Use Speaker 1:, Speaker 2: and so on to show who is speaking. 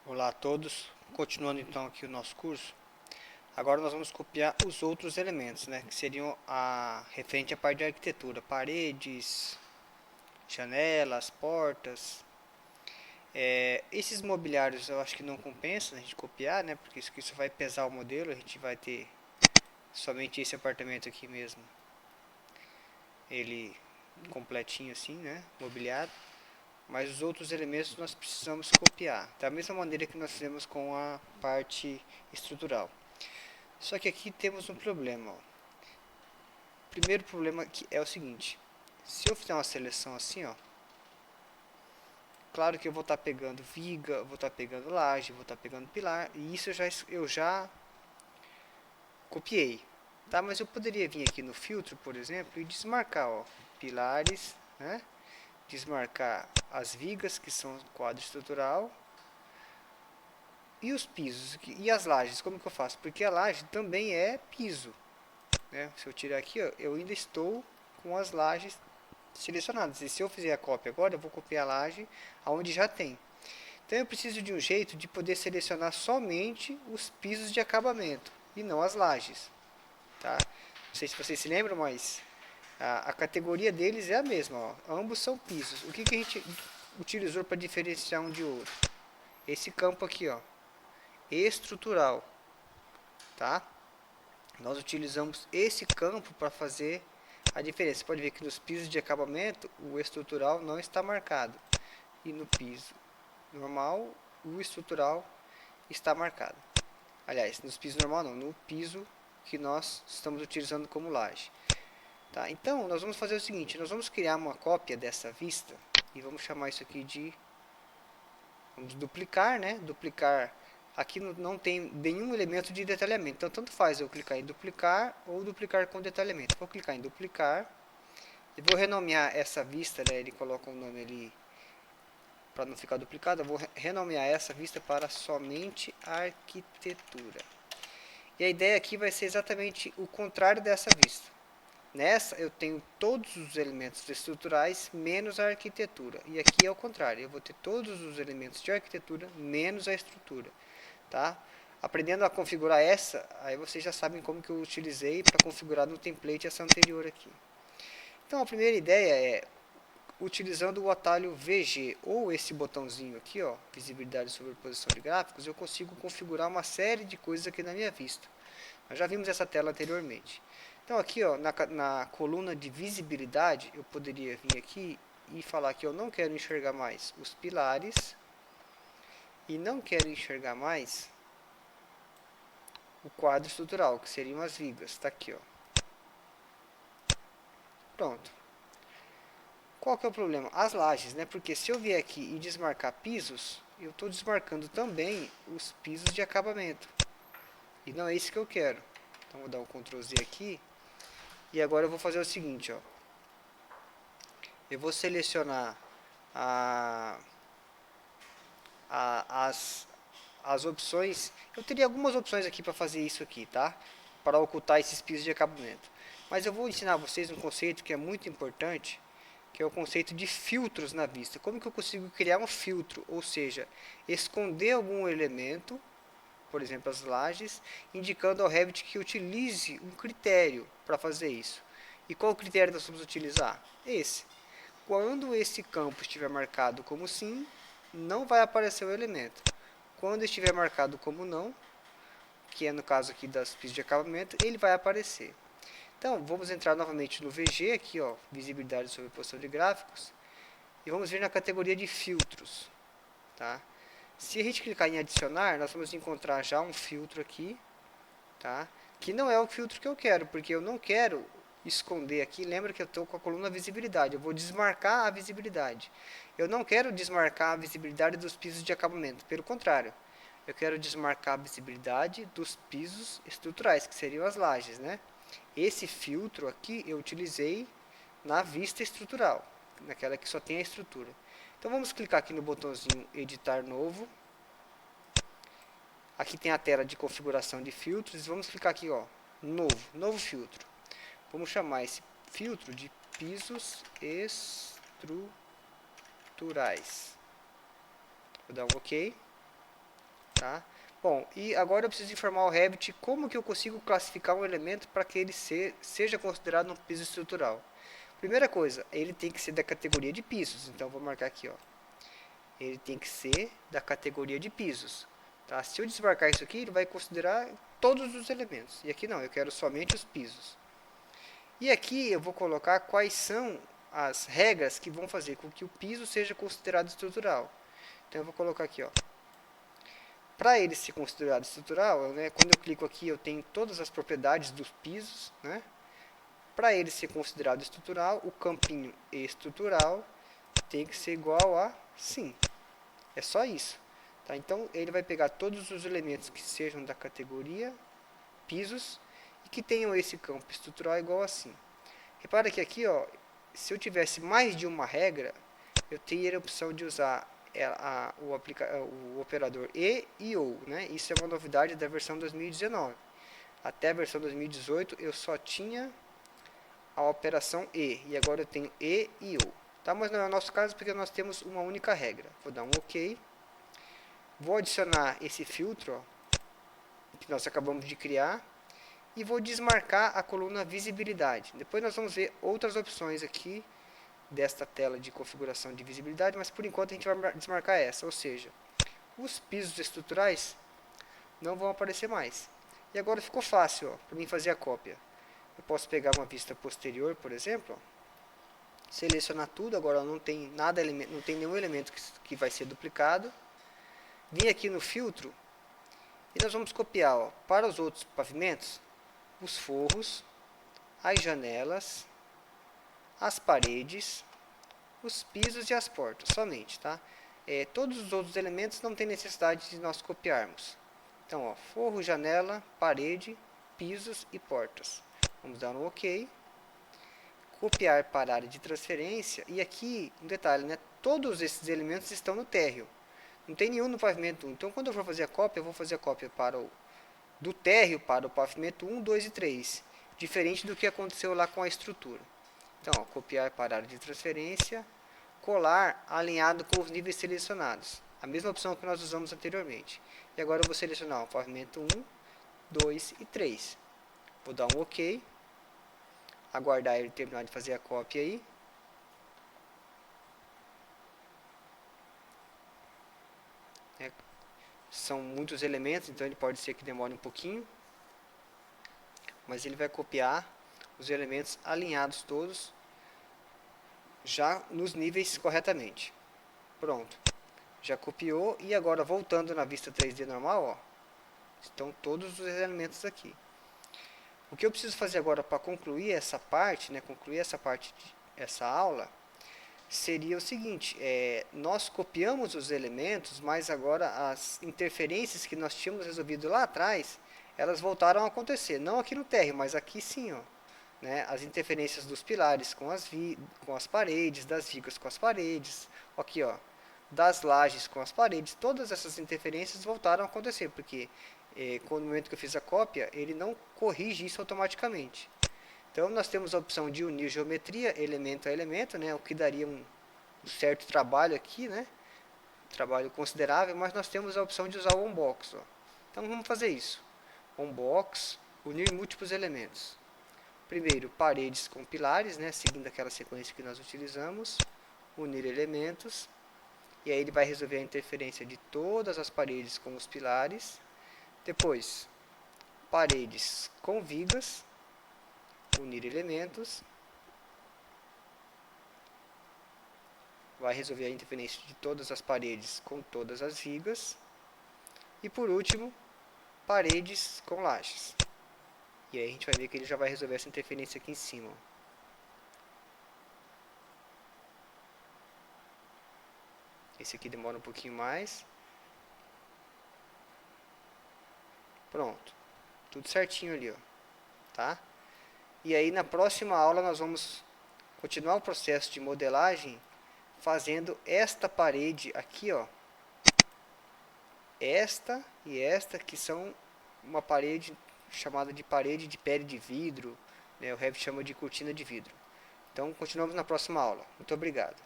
Speaker 1: Olá a todos, continuando então aqui o nosso curso. Agora nós vamos copiar os outros elementos, né, que seriam referente à parte de arquitetura, paredes, janelas, portas. Esses mobiliários eu acho que não compensa a gente copiar, né, porque isso vai pesar o modelo, a gente vai ter somente esse apartamento aqui mesmo, ele completinho assim, né, mobiliado. Mas os outros elementos nós precisamos copiar, da mesma maneira que nós fizemos com a parte estrutural. Só que aqui temos um problema. Ó. O primeiro problema aqui é o seguinte: se eu fizer uma seleção assim, ó, claro que eu vou estar pegando viga, vou estar pegando laje, vou estar pegando pilar, e isso eu já copiei. Tá? Mas eu poderia vir aqui no filtro, por exemplo, e desmarcar ó, pilares, né? Desmarcar as vigas, que são quadro estrutural, e os pisos, e as lajes, como que eu faço? Porque a laje também é piso. Né? Se eu tirar aqui, ó, eu ainda estou com as lajes selecionadas. E se eu fizer a cópia agora, eu vou copiar a laje aonde já tem. Então eu preciso de um jeito de poder selecionar somente os pisos de acabamento e não as lajes. Tá? Não sei se vocês se lembram, mas a categoria deles é a mesma. Ó. Ambos são pisos. O que a gente utilizou para diferenciar um de outro? Esse campo aqui, ó, estrutural. Tá? Nós utilizamos esse campo para fazer a diferença. Você pode ver que nos pisos de acabamento o estrutural não está marcado. E no piso normal, o estrutural está marcado. Aliás, nos pisos normal não, no piso que nós estamos utilizando como laje. Tá? Então, nós vamos fazer o seguinte, nós vamos criar uma cópia dessa vista e vamos chamar isso aqui de, vamos duplicar, né? Duplicar, aqui não tem nenhum elemento de detalhamento, então tanto faz eu clicar em duplicar ou duplicar com detalhamento. Vou clicar em duplicar e vou renomear essa vista, né? Ele coloca um nome ali para não ficar duplicado, eu vou renomear essa vista para somente arquitetura. E a ideia aqui vai ser exatamente o contrário dessa vista. Nessa eu tenho todos os elementos estruturais menos a arquitetura. E aqui é o contrário, eu vou ter todos os elementos de arquitetura menos a estrutura. Tá? Aprendendo a configurar essa, aí vocês já sabem como que eu utilizei para configurar no template essa anterior aqui. Então a primeira ideia é utilizando o atalho VG ou esse botãozinho aqui, ó, visibilidade e sobreposição de gráficos, eu consigo configurar uma série de coisas aqui na minha vista. Nós já vimos essa tela anteriormente. Então aqui, ó, na coluna de visibilidade, eu poderia vir aqui e falar que eu não quero enxergar mais os pilares e não quero enxergar mais o quadro estrutural, que seriam as vigas. Está aqui, ó. Pronto. Qual que é o problema? As lajes, né? Porque se eu vier aqui e desmarcar pisos, eu estou desmarcando também os pisos de acabamento. E não é isso que eu quero. Então vou dar um Ctrl Z aqui. E agora eu vou fazer o seguinte, ó. Eu vou selecionar a, as opções. Eu teria algumas opções aqui para fazer isso aqui, tá? Para ocultar esses pisos de acabamento. Mas eu vou ensinar vocês um conceito que é muito importante, que é o conceito de filtros na vista. Como que eu consigo criar um filtro? Ou seja, esconder algum elemento, por exemplo as lajes, indicando ao Revit que utilize um critério para fazer isso. E qual critério nós vamos utilizar? Esse. Quando esse campo estiver marcado como sim, não vai aparecer o elemento. Quando estiver marcado como não, que é no caso aqui das pistas de acabamento, ele vai aparecer. Então, vamos entrar novamente no VG, aqui, ó, visibilidade e sobreposição de gráficos, e vamos vir na categoria de filtros. Tá? Se a gente clicar em adicionar, nós vamos encontrar já um filtro aqui, tá? Que não é o filtro que eu quero, porque eu não quero esconder aqui. Lembra que eu estou com a coluna visibilidade, eu vou desmarcar a visibilidade. Eu não quero desmarcar a visibilidade dos pisos de acabamento, pelo contrário, eu quero desmarcar a visibilidade dos pisos estruturais, que seriam as lajes, né? Esse filtro aqui eu utilizei na vista estrutural, naquela que só tem a estrutura. Então vamos clicar aqui no botãozinho editar novo. Aqui tem a tela de configuração de filtros. Vamos clicar aqui, ó, novo filtro. Vamos chamar esse filtro de pisos estruturais. Vou dar um OK. tá? Bom, e agora eu preciso informar o Revit como que eu consigo classificar um elemento para que ele seja considerado um piso estrutural. Primeira coisa, ele tem que ser da categoria de pisos, então eu vou marcar aqui, ó. Ele tem que ser da categoria de pisos, tá? Se eu desmarcar isso aqui, ele vai considerar todos os elementos, e aqui não, eu quero somente os pisos. E aqui eu vou colocar quais são as regras que vão fazer com que o piso seja considerado estrutural. Então eu vou colocar aqui, ó. Para ele ser considerado estrutural, né, quando eu clico aqui, eu tenho todas as propriedades dos pisos, né? Para ele ser considerado estrutural, o campinho estrutural tem que ser igual a sim. É só isso. Tá? Então, ele vai pegar todos os elementos que sejam da categoria pisos e que tenham esse campo estrutural igual a sim. Repara que aqui, ó, se eu tivesse mais de uma regra, eu teria a opção de usar o operador e ou, né? Isso é uma novidade da versão 2019. Até a versão 2018 eu só tinha a operação e agora eu tenho e ou. Tá? Mas não é o nosso caso porque nós temos uma única regra. Vou dar um OK. Vou adicionar esse filtro, ó, que nós acabamos de criar. E vou desmarcar a coluna visibilidade. Depois nós vamos ver outras opções aqui desta tela de configuração de visibilidade, mas por enquanto a gente vai desmarcar essa, ou seja, os pisos estruturais não vão aparecer mais. E agora ficou fácil para mim fazer a cópia. Eu posso pegar uma vista posterior, por exemplo, ó, selecionar tudo, agora não tem nada, não tem nenhum elemento que vai ser duplicado. Vim aqui no filtro e nós vamos copiar, ó, para os outros pavimentos, os forros, as janelas, as paredes, os pisos e as portas, somente, tá? Todos os outros elementos não tem necessidade de nós copiarmos. Então, ó, forro, janela, parede, pisos e portas. Vamos dar um OK. Copiar para a área de transferência. E aqui, um detalhe, né? Todos esses elementos estão no térreo. Não tem nenhum no pavimento 1. Então, quando eu for fazer a cópia, eu vou fazer a cópia do térreo para o pavimento 1, 2 e 3. Diferente do que aconteceu lá com a estrutura. Então, ó, copiar para a área de transferência, colar alinhado com os níveis selecionados. A mesma opção que nós usamos anteriormente. E agora eu vou selecionar o pavimento 1, 2 e 3. Vou dar um OK. Aguardar ele terminar de fazer a cópia aí. São muitos elementos, então ele pode ser que demore um pouquinho. Mas ele vai copiar os elementos alinhados todos já nos níveis corretamente. Pronto. Já copiou e agora voltando na vista 3D normal, ó, estão todos os elementos aqui. O que eu preciso fazer agora para concluir essa parte, né, essa aula, seria o seguinte, nós copiamos os elementos, mas agora as interferências que nós tínhamos resolvido lá atrás, elas voltaram a acontecer, não aqui no térreo, mas aqui sim, ó, né, as interferências dos pilares com as paredes, das vigas com as paredes, aqui, ó, das lajes com as paredes, todas essas interferências voltaram a acontecer, porque no momento que eu fiz a cópia, ele não corrige isso automaticamente. Então, nós temos a opção de unir geometria, elemento a elemento, né, o que daria um certo trabalho aqui, né, trabalho considerável, mas nós temos a opção de usar o onbox. Ó. Então, vamos fazer isso. Onbox, unir múltiplos elementos. Primeiro, paredes com pilares, né, seguindo aquela sequência que nós utilizamos. Unir elementos. E aí ele vai resolver a interferência de todas as paredes com os pilares. Depois, paredes com vigas. Unir elementos. Vai resolver a interferência de todas as paredes com todas as vigas. E por último, paredes com lajes. E aí a gente vai ver que ele já vai resolver essa interferência aqui em cima. Esse aqui demora um pouquinho mais. Pronto. Tudo certinho ali, ó. Tá? E aí na próxima aula nós vamos continuar o processo de modelagem fazendo esta parede aqui, ó. Esta e esta que são uma parede chamada de parede de pele de vidro, né? O Revit chama de cortina de vidro. Então continuamos na próxima aula. Muito obrigado.